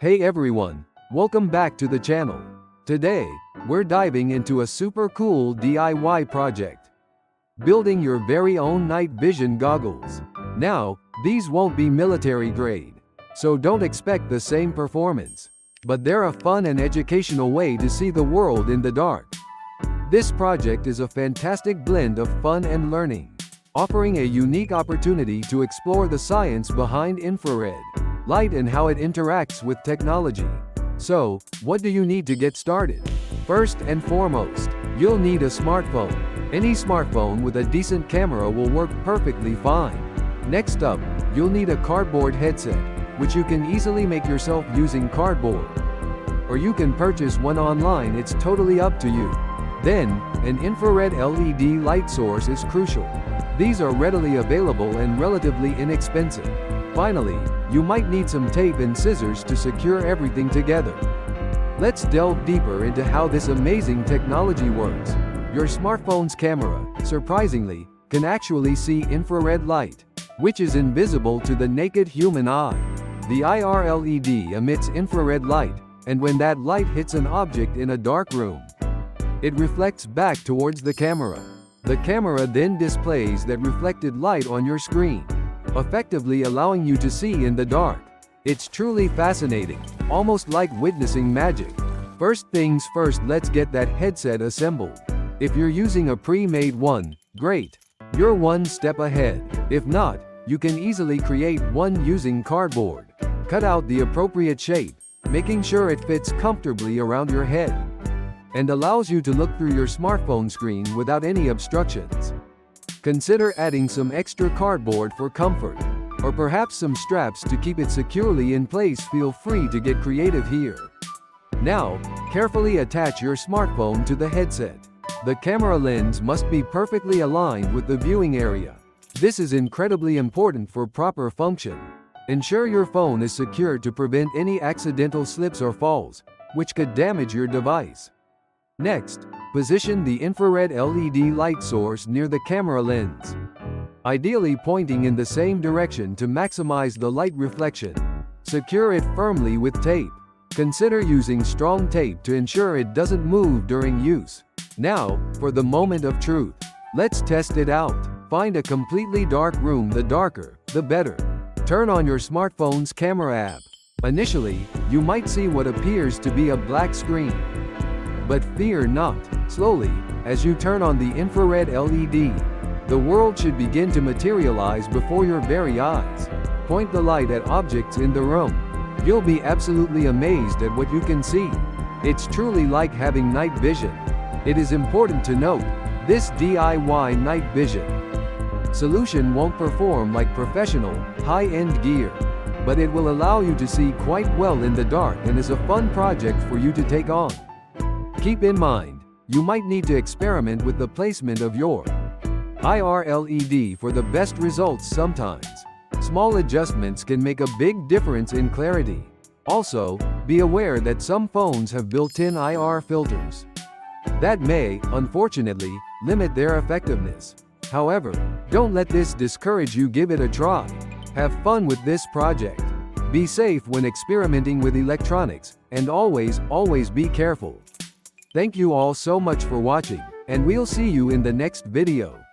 Hey everyone, welcome back to the channel. Today, we're diving into a super cool DIY project. Building your very own night vision goggles. Now, these won't be military grade, so don't expect the same performance. But they're a fun and educational way to see the world in the dark. This project is a fantastic blend of fun and learning, offering a unique opportunity to explore the science behind infrared light and how it interacts with technology. So, what do you need to get started? First and foremost, you'll need a smartphone. Any smartphone with a decent camera will work perfectly fine. Next up, you'll need a cardboard headset, which you can easily make yourself using cardboard. Or you can purchase one online, it's totally up to you. Then, an infrared LED light source is crucial. These are readily available and relatively inexpensive. Finally, you might need some tape and scissors to secure everything together. Let's delve deeper into how this amazing technology works. Your smartphone's camera, surprisingly, can actually see infrared light, which is invisible to the naked human eye. The IR LED emits infrared light, and when that light hits an object in a dark room, it reflects back towards the camera. The camera then displays that reflected light on your screen, effectively allowing you to see in the dark. It's truly fascinating, almost like witnessing magic. First things first, let's get that headset assembled. If you're using a pre-made one, great, you're one step ahead. If not, you can easily create one using cardboard. Cut out the appropriate shape, making sure it fits comfortably around your head, and allows you to look through your smartphone screen without any obstructions. Consider adding some extra cardboard for comfort, or perhaps some straps to keep it securely in place. Feel free to get creative here. Now, carefully attach your smartphone to the headset. The camera lens must be perfectly aligned with the viewing area. This is incredibly important for proper function. Ensure your phone is secured to prevent any accidental slips or falls, which could damage your device. Next, position the infrared LED light source near the camera lens, ideally pointing in the same direction to maximize the light reflection. Secure it firmly with tape. Consider using strong tape to ensure it doesn't move during use. Now, for the moment of truth. Let's test it out. Find a completely dark room, the darker, the better. Turn on your smartphone's camera app. Initially, you might see what appears to be a black screen. But fear not. Slowly, as you turn on the infrared LED, the world should begin to materialize before your very eyes. Point the light at objects in the room. You'll be absolutely amazed at what you can see. It's truly like having night vision. It is important to note, this DIY night vision solution won't perform like professional, high-end gear, but it will allow you to see quite well in the dark and is a fun project for you to take on. Keep in mind, you might need to experiment with the placement of your IR LED for the best results. Sometimes small adjustments can make a big difference in clarity. Also, be aware that some phones have built-in IR filters that may, unfortunately, limit their effectiveness. However, don't let this discourage you. Give it a try. Have fun with this project. Be safe when experimenting with electronics, and always be careful. Thank you all so much for watching, and we'll see you in the next video.